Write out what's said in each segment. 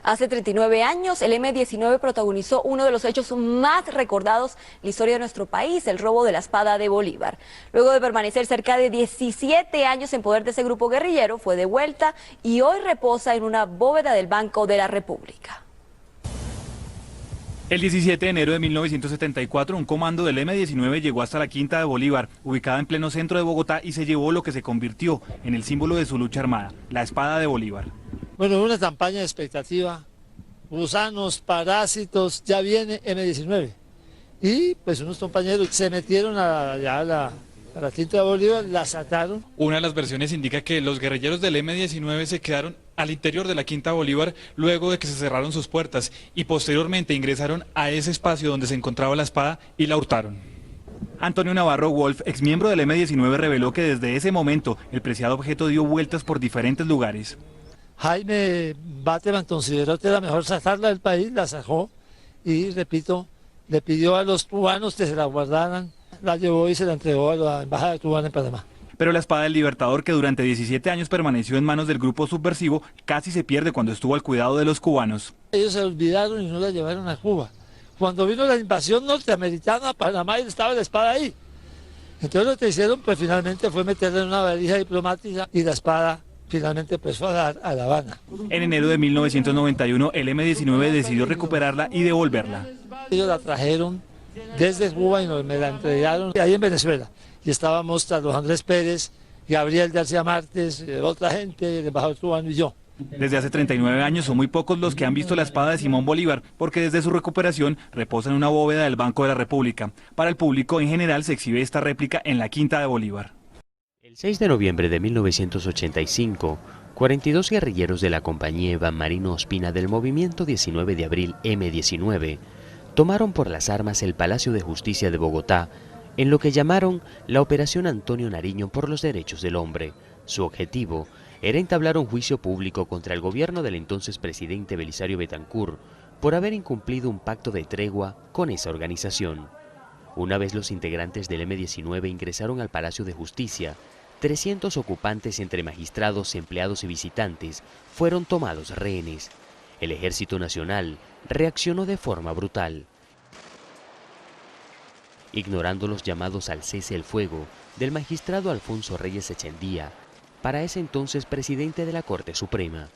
Hace 39 años, el M-19 protagonizó uno de los hechos más recordados en la historia de nuestro país, el robo de la espada de Bolívar. Luego de permanecer cerca de 17 años en poder de ese grupo guerrillero, fue devuelta y hoy reposa en una bóveda del Banco de la República. El 17 de enero de 1974, un comando del M-19 llegó hasta la Quinta de Bolívar, ubicada en pleno centro de Bogotá, y se llevó lo que se convirtió en el símbolo de su lucha armada, la espada de Bolívar. Bueno, una campaña de expectativa, gusanos, parásitos, ya viene M-19. Y pues unos compañeros se metieron a la Quinta de Bolívar, la sacaron. Una de las versiones indica que los guerrilleros del M-19 se quedaron al interior de la Quinta Bolívar luego de que se cerraron sus puertas y posteriormente ingresaron a ese espacio donde se encontraba la espada y la hurtaron. Antonio Navarro Wolf, exmiembro del M-19, reveló que desde ese momento el preciado objeto dio vueltas por diferentes lugares. Jaime Bateman consideró que era mejor sacarla del país, la sacó y, repito, le pidió a los cubanos que se la guardaran, la llevó y se la entregó a la embajada cubana en Panamá. Pero la espada del Libertador, que durante 17 años permaneció en manos del grupo subversivo, casi se pierde cuando estuvo al cuidado de los cubanos. Ellos se olvidaron y no la llevaron a Cuba. Cuando vino la invasión norteamericana a Panamá, estaba la espada ahí. Entonces lo que hicieron pues finalmente fue meterla en una valija diplomática y la espada finalmente pues fue a dar a La Habana. En enero de 1991, el M-19 decidió recuperarla y devolverla. Ellos la trajeron desde Cuba y me la entregaron ahí en Venezuela. Y estábamos Carlos Andrés Pérez, Gabriel García Márquez, otra gente, el embajador cubano y yo. Desde hace 39 años son muy pocos los que han visto la espada de Simón Bolívar, porque desde su recuperación reposa en una bóveda del Banco de la República. Para el público en general se exhibe esta réplica en la Quinta de Bolívar. El 6 de noviembre de 1985, 42 guerrilleros de la compañía Iván Marino Ospina del Movimiento 19 de Abril M-19 tomaron por las armas el Palacio de Justicia de Bogotá en lo que llamaron la Operación Antonio Nariño por los Derechos del Hombre. Su objetivo era entablar un juicio público contra el gobierno del entonces presidente Belisario Betancur por haber incumplido un pacto de tregua con esa organización. Una vez los integrantes del M-19 ingresaron al Palacio de Justicia, 300 ocupantes entre magistrados, empleados y visitantes fueron tomados rehenes. El Ejército Nacional reaccionó de forma brutal. Ignorando los llamados al cese el fuego del magistrado Alfonso Reyes Echendía, para ese entonces presidente de la Corte Suprema.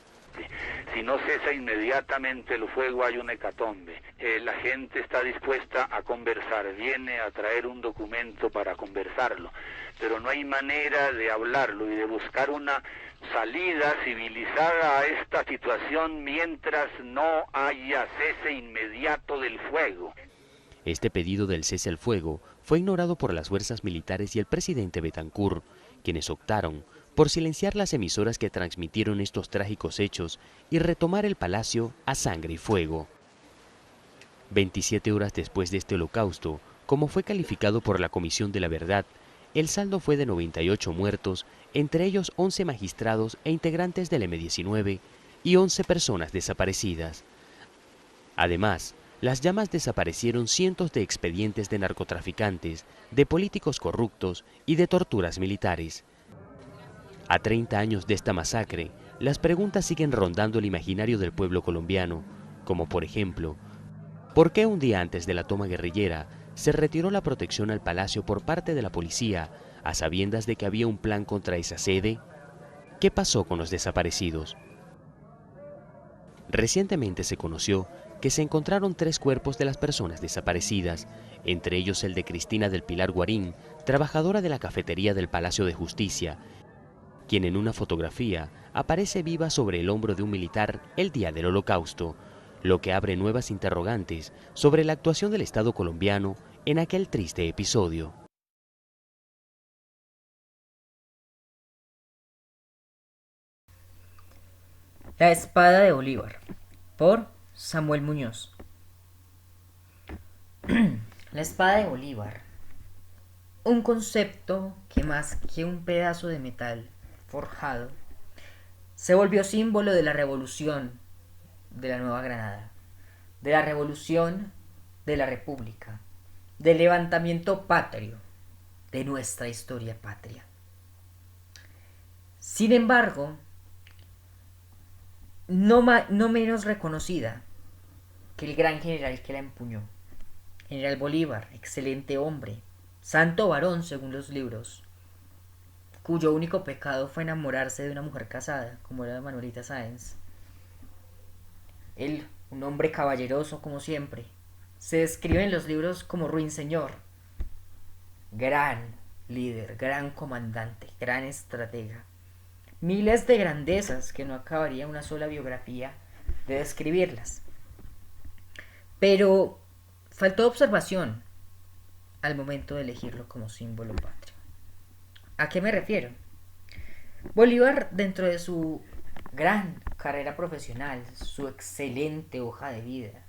Si no cesa inmediatamente el fuego hay una hecatombe. La gente está dispuesta a conversar, viene a traer un documento para conversarlo, pero no hay manera de hablarlo y de buscar una salida civilizada a esta situación mientras no haya cese inmediato del fuego. Este pedido del cese al fuego fue ignorado por las fuerzas militares y el presidente Betancur, quienes optaron por silenciar las emisoras que transmitieron estos trágicos hechos y retomar el palacio a sangre y fuego. 27 horas después de este holocausto, como fue calificado por la Comisión de la Verdad, el saldo fue de 98 muertos, entre ellos 11 magistrados e integrantes del M-19 y 11 personas desaparecidas. Además, las llamas desaparecieron cientos de expedientes de narcotraficantes, de políticos corruptos y de torturas militares. A 30 años de esta masacre, las preguntas siguen rondando el imaginario del pueblo colombiano, como por ejemplo, ¿por qué un día antes de la toma guerrillera se retiró la protección al palacio por parte de la policía, a sabiendas de que había un plan contra esa sede? ¿Qué pasó con los desaparecidos? Recientemente se conoció que se encontraron 3 cuerpos de las personas desaparecidas, entre ellos el de Cristina del Pilar Guarín, trabajadora de la cafetería del Palacio de Justicia, quien en una fotografía aparece viva sobre el hombro de un militar el día del Holocausto, lo que abre nuevas interrogantes sobre la actuación del Estado colombiano en aquel triste episodio. La espada de Bolívar, por Samuel Muñoz. La espada de Bolívar. Un concepto que más que un pedazo de metal forjado, se volvió símbolo de la revolución de la Nueva Granada, de la revolución de la República, del levantamiento patrio, de nuestra historia patria. Sin embargo, no menos reconocida que el gran general que la empuñó. General Bolívar, excelente hombre, santo varón según los libros, cuyo único pecado fue enamorarse de una mujer casada, como era Manuelita Sáenz. Él, un hombre caballeroso como siempre, se describe en los libros como ruinseñor, gran líder, gran comandante, gran estratega. Miles de grandezas que no acabaría una sola biografía de describirlas. Pero faltó observación al momento de elegirlo como símbolo patrio. ¿A qué me refiero? Bolívar, dentro de su gran carrera profesional, su excelente hoja de vida,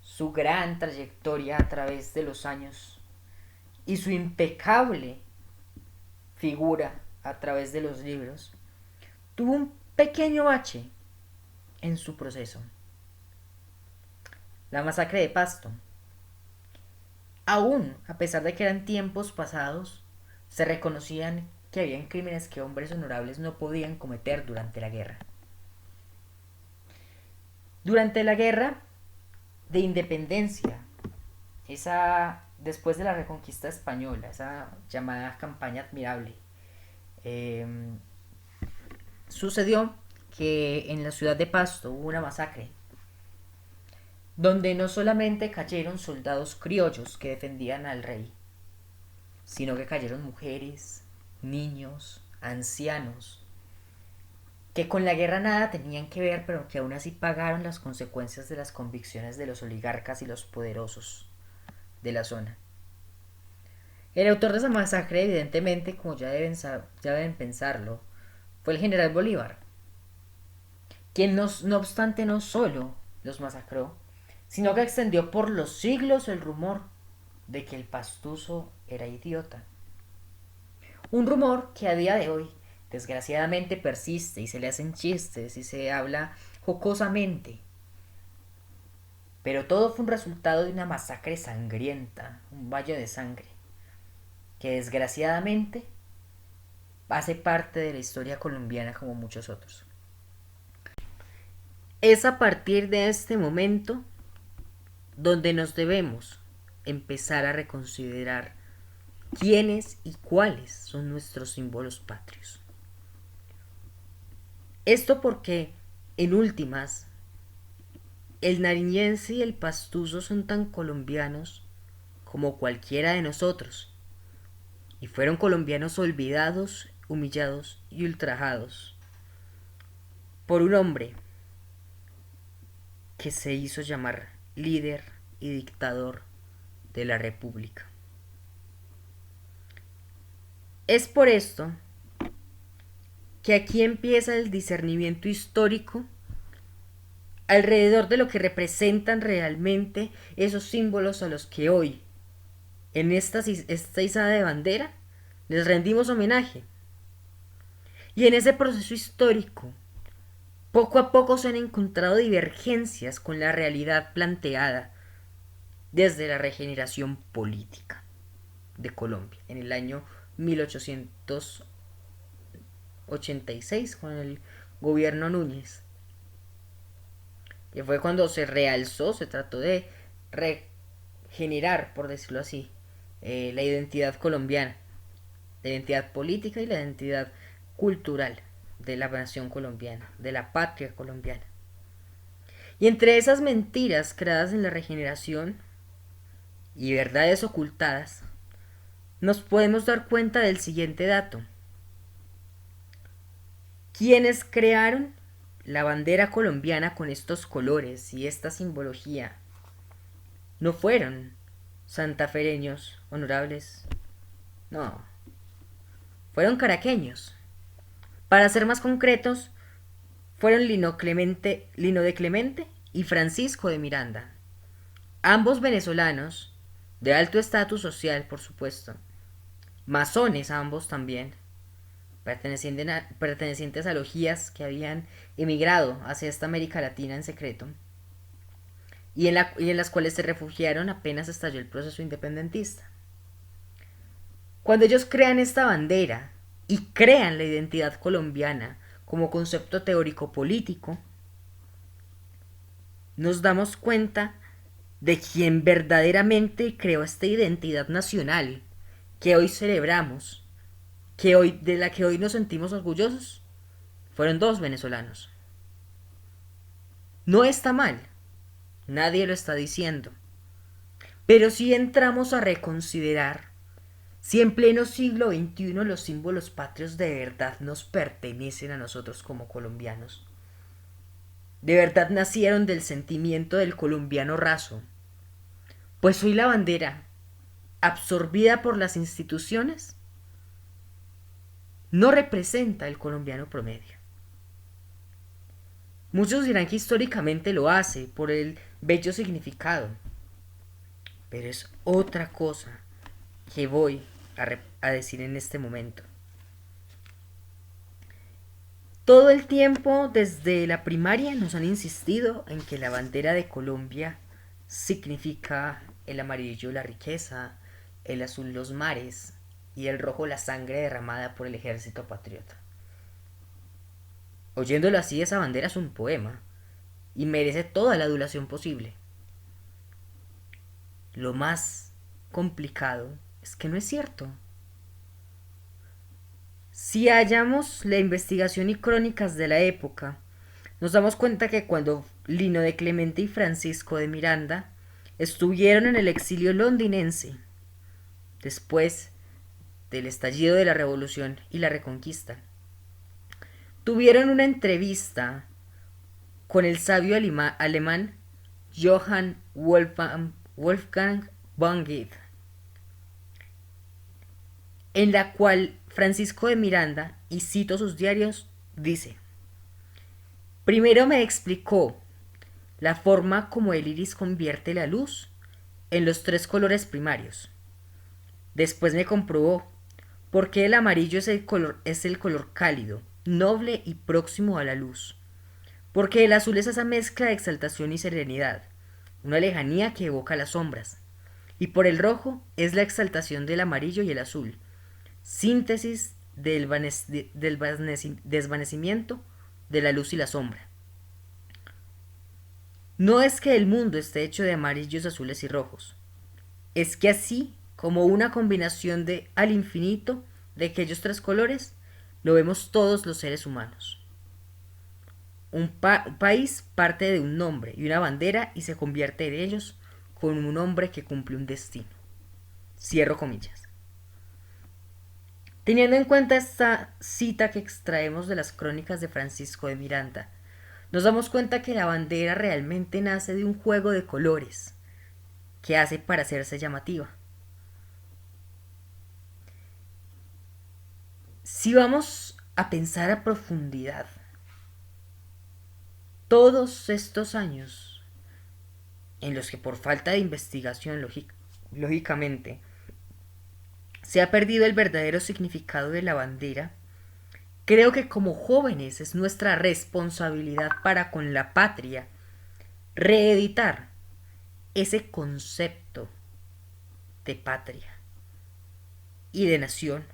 su gran trayectoria a través de los años y su impecable figura a través de los libros, tuvo un pequeño bache en su proceso. La masacre de Pasto. Aún, a pesar de que eran tiempos pasados, se reconocían que habían crímenes que hombres honorables no podían cometer durante la guerra. Durante la guerra de independencia, después de la reconquista española, esa llamada campaña admirable, sucedió que en la ciudad de Pasto hubo una masacre donde no solamente cayeron soldados criollos que defendían al rey, sino que cayeron mujeres, niños, ancianos, que con la guerra nada tenían que ver, pero que aún así pagaron las consecuencias de las convicciones de los oligarcas y los poderosos de la zona. El autor de esa masacre, evidentemente, como ya deben pensarlo, fue el general Bolívar, quien no obstante no solo los masacró, sino que extendió por los siglos el rumor de que el pastuso era idiota. Un rumor que a día de hoy, desgraciadamente, persiste y se le hacen chistes y se habla jocosamente. Pero todo fue un resultado de una masacre sangrienta, un baño de sangre, que desgraciadamente hace parte de la historia colombiana como muchos otros. Es a partir de este momento donde nos debemos empezar a reconsiderar quiénes y cuáles son nuestros símbolos patrios. Esto porque, en últimas, el nariñense y el pastuso son tan colombianos como cualquiera de nosotros, y fueron colombianos olvidados, humillados y ultrajados por un hombre que se hizo llamar líder y dictador de la República. Es por esto que aquí empieza el discernimiento histórico alrededor de lo que representan realmente esos símbolos a los que hoy, en esta izada de bandera, les rendimos homenaje. Y en ese proceso histórico, poco a poco se han encontrado divergencias con la realidad planteada desde la regeneración política de Colombia en el año 1886 con el gobierno Núñez, que fue cuando se realzó, se trató de regenerar, por decirlo así, la identidad colombiana, la identidad política y la identidad cultural de la nación colombiana, de la patria colombiana. Y entre esas mentiras creadas en la regeneración y verdades ocultadas, nos podemos dar cuenta del siguiente dato. Quienes crearon la bandera colombiana con estos colores y esta simbología no fueron santafereños honorables, no, fueron caraqueños. Para ser más concretos, fueron Lino de Clemente y Francisco de Miranda, ambos venezolanos, de alto estatus social, por supuesto, masones ambos también, pertenecientes a logias que habían emigrado hacia esta América Latina en secreto, y en las cuales se refugiaron apenas estalló el proceso independentista. Cuando ellos crean esta bandera y crean la identidad colombiana como concepto teórico político, nos damos cuenta de quien verdaderamente creó esta identidad nacional que hoy celebramos, de la que hoy nos sentimos orgullosos. Fueron dos venezolanos. No está mal, nadie lo está diciendo, pero si entramos a reconsiderar si en pleno siglo XXI los símbolos patrios de verdad nos pertenecen a nosotros como colombianos, de verdad nacieron del sentimiento del colombiano raso, pues hoy la bandera, absorbida por las instituciones, no representa al colombiano promedio. Muchos dirán que históricamente lo hace por el bello significado, pero es otra cosa que voy a decir en este momento. Todo el tiempo desde la primaria nos han insistido en que la bandera de Colombia significa el amarillo la riqueza, el azul los mares y el rojo la sangre derramada por el ejército patriota. Oyéndolo así, esa bandera es un poema y merece toda la adulación posible. Lo más complicado es que no es cierto. Si hallamos la investigación y crónicas de la época, nos damos cuenta que cuando Lino de Clemente y Francisco de Miranda estuvieron en el exilio londinense, después del estallido de la Revolución y la Reconquista, tuvieron una entrevista con el sabio alemán Johann Wolfgang von Goethe, en la cual Francisco de Miranda, y cito sus diarios, dice: primero me explicó la forma como el iris convierte la luz en los tres colores primarios. Después me comprobó por qué el amarillo es el color cálido, noble y próximo a la luz. Porque el azul es esa mezcla de exaltación y serenidad, una lejanía que evoca las sombras. Y por el rojo es la exaltación del amarillo y el azul, síntesis del desvanecimiento de la luz y la sombra. No es que el mundo esté hecho de amarillos, azules y rojos. Es que así como una combinación al infinito de aquellos tres colores, lo vemos todos los seres humanos. Un país parte de un nombre y una bandera y se convierte en ellos con un hombre que cumple un destino. Cierro comillas. Teniendo en cuenta esta cita que extraemos de las crónicas de Francisco de Miranda, nos damos cuenta que la bandera realmente nace de un juego de colores que hace para hacerse llamativa. Si vamos a pensar a profundidad, todos estos años en los que por falta de investigación, lógicamente, se ha perdido el verdadero significado de la bandera, creo que como jóvenes es nuestra responsabilidad para con la patria reeditar ese concepto de patria y de nación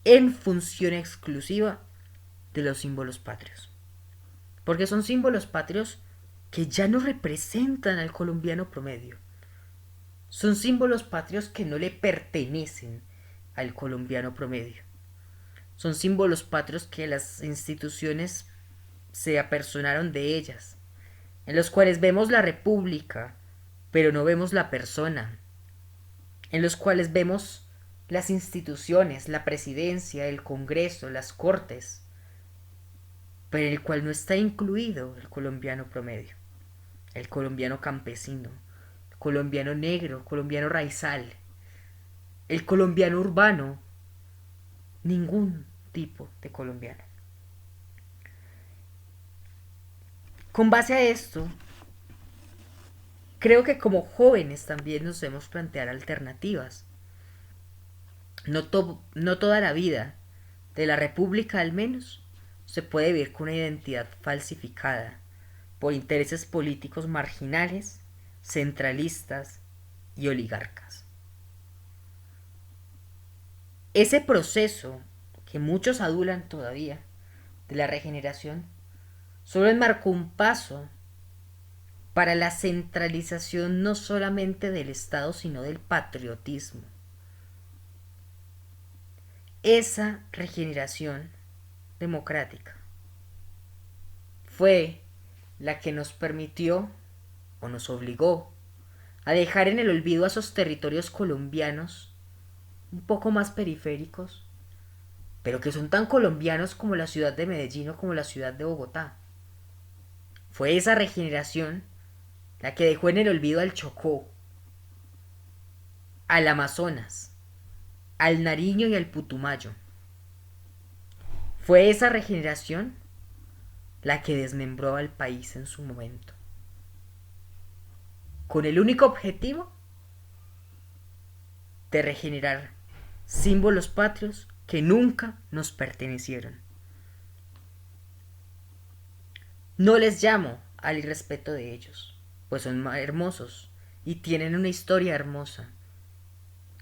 en función exclusiva de los símbolos patrios. Porque son símbolos patrios que ya no representan al colombiano promedio. Son símbolos patrios que no le pertenecen al colombiano promedio. Son símbolos patrios que las instituciones se apersonaron de ellas, en los cuales vemos la república, pero no vemos la persona, en los cuales vemos las instituciones, la presidencia, el Congreso, las Cortes, pero en el cual no está incluido el colombiano promedio, el colombiano campesino, el colombiano negro, el colombiano raizal, el colombiano urbano, ningún tipo de colombiano. Con base a esto, creo que como jóvenes también nos debemos plantear alternativas. No toda la vida de la república, al menos, se puede vivir con una identidad falsificada por intereses políticos marginales, centralistas y oligarcas. Ese proceso que muchos adulan todavía de la regeneración solo enmarcó un paso para la centralización no solamente del Estado, sino del patriotismo. Esa regeneración democrática fue la que nos permitió o nos obligó a dejar en el olvido a esos territorios colombianos un poco más periféricos, pero que son tan colombianos como la ciudad de Medellín o como la ciudad de Bogotá. Fue esa regeneración la que dejó en el olvido al Chocó, al Amazonas, al Nariño y al Putumayo. Fue esa regeneración la que desmembró al país en su momento, con el único objetivo de regenerar símbolos patrios que nunca nos pertenecieron. No les llamo al irrespeto de ellos, pues son hermosos y tienen una historia hermosa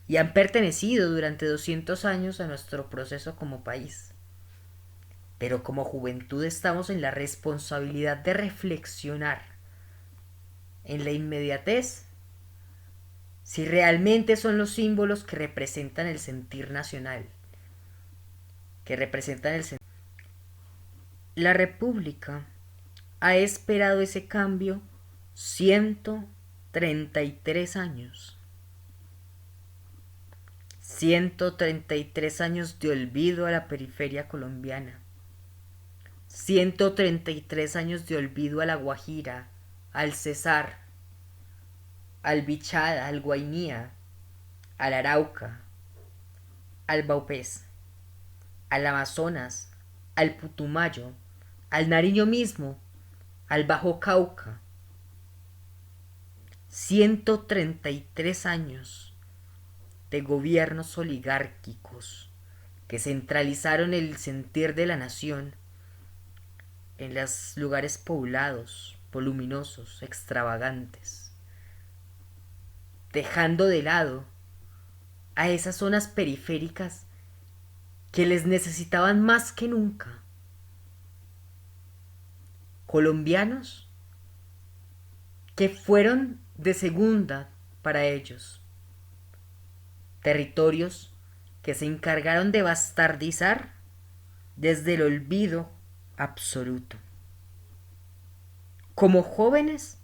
y han pertenecido durante 200 años a nuestro proceso como país. Pero como juventud estamos en la responsabilidad de reflexionar en la inmediatez si realmente son los símbolos que representan el sentir nacional, que representan el sentir. La República ha esperado ese cambio 133 años. 133 años de olvido a la periferia colombiana. 133 años de olvido a la Guajira, al Cesar, al Bichada, al Guainía, al Arauca, al Baupés, al Amazonas, al Putumayo, al Nariño mismo, al Bajo Cauca. 133 años de gobiernos oligárquicos que centralizaron el sentir de la nación en los lugares poblados, voluminosos, extravagantes, dejando de lado a esas zonas periféricas que les necesitaban más que nunca. Colombianos que fueron de segunda para ellos, territorios que se encargaron de bastardizar desde el olvido absoluto. Como jóvenes,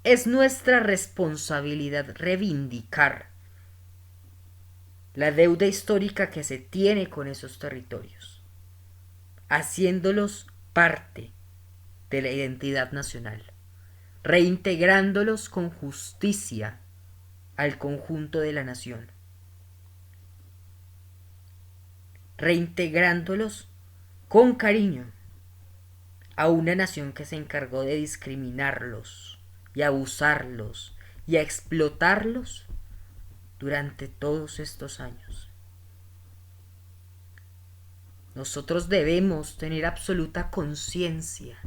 es nuestra responsabilidad reivindicar la deuda histórica que se tiene con esos territorios, haciéndolos parte de la identidad nacional, reintegrándolos con justicia al conjunto de la nación, reintegrándolos con cariño a una nación que se encargó de discriminarlos y abusarlos y a explotarlos durante todos estos años. Nosotros debemos tener absoluta conciencia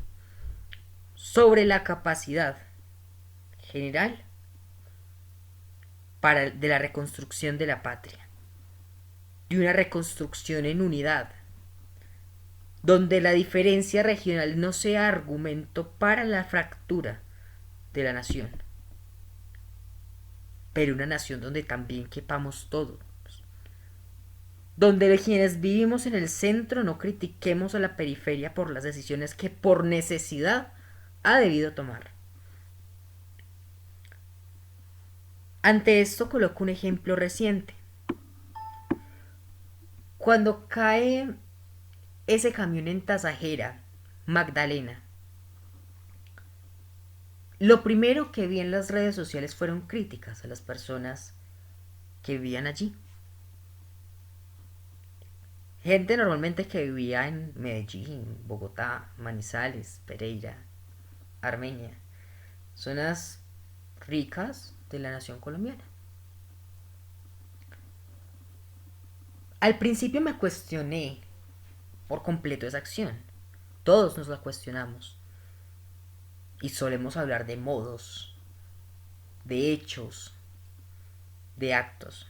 sobre la capacidad general de la reconstrucción de la patria, de una reconstrucción en unidad, donde la diferencia regional no sea argumento para la fractura de la nación, pero una nación donde también quepamos todos, donde quienes vivimos en el centro no critiquemos a la periferia por las decisiones que por necesidad ha debido tomar. Ante esto coloco un ejemplo reciente. Cuando cae ese camión en Tasajera, Magdalena, lo primero que vi en las redes sociales fueron críticas a las personas que vivían allí. Gente normalmente que vivía en Medellín, Bogotá, Manizales, Pereira, Armenia, zonas ricas de la nación colombiana. Al principio me cuestioné por completo esa acción. Todos nos la cuestionamos. Y solemos hablar de modos, de hechos, de actos.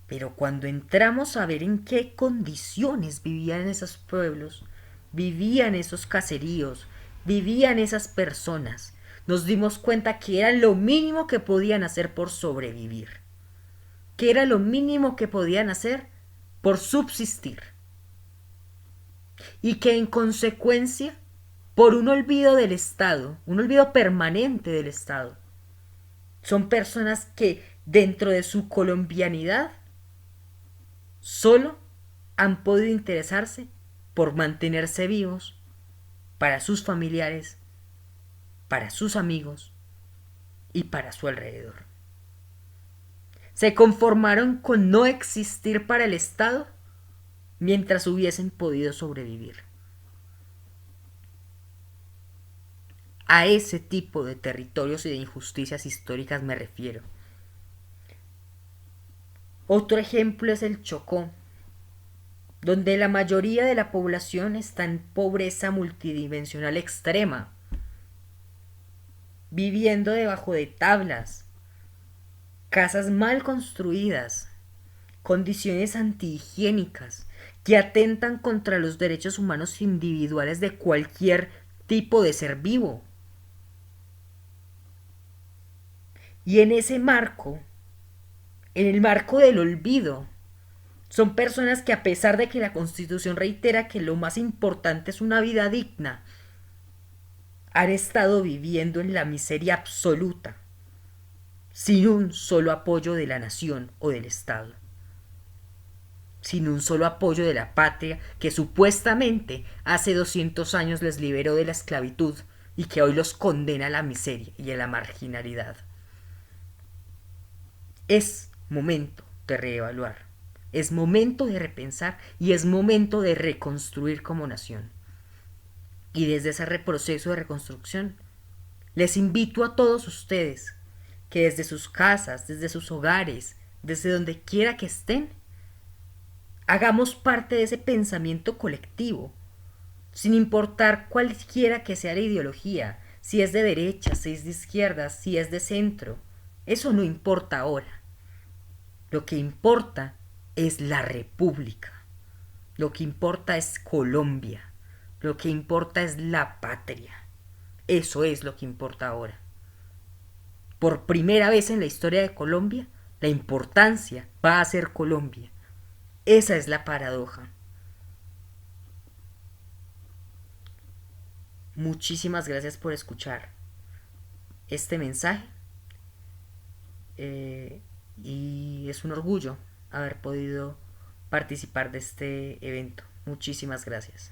Pero cuando entramos a ver en qué condiciones vivían esos pueblos, vivían esos caseríos, vivían esas personas, nos dimos cuenta que era lo mínimo que podían hacer por sobrevivir, que era lo mínimo que podían hacer por subsistir, y que en consecuencia, por un olvido del Estado, un olvido permanente del Estado, son personas que dentro de su colombianidad solo han podido interesarse por mantenerse vivos para sus familiares, para sus amigos y para su alrededor. Se conformaron con no existir para el Estado mientras hubiesen podido sobrevivir. A ese tipo de territorios y de injusticias históricas me refiero. Otro ejemplo es el Chocó, donde la mayoría de la población está en pobreza multidimensional extrema, viviendo debajo de tablas, casas mal construidas, condiciones antihigiénicas que atentan contra los derechos humanos individuales de cualquier tipo de ser vivo. Y en ese marco, en el marco del olvido, son personas que, a pesar de que la Constitución reitera que lo más importante es una vida digna, han estado viviendo en la miseria absoluta, sin un solo apoyo de la nación o del Estado, sin un solo apoyo de la patria que supuestamente hace 200 años les liberó de la esclavitud y que hoy los condena a la miseria y a la marginalidad. Es momento de reevaluar, es momento de repensar y es momento de reconstruir como nación. Y desde ese proceso de reconstrucción, les invito a todos ustedes que desde sus casas, desde sus hogares, desde donde quiera que estén, hagamos parte de ese pensamiento colectivo, sin importar cualquiera que sea la ideología, si es de derecha, si es de izquierda, si es de centro. Eso no importa ahora. Lo que importa es la República. Lo que importa es Colombia. Lo que importa es la patria. Eso es lo que importa ahora. Por primera vez en la historia de Colombia, la importancia va a ser Colombia. Esa es la paradoja. Muchísimas gracias por escuchar este mensaje. Y es un orgullo haber podido participar de este evento. Muchísimas gracias.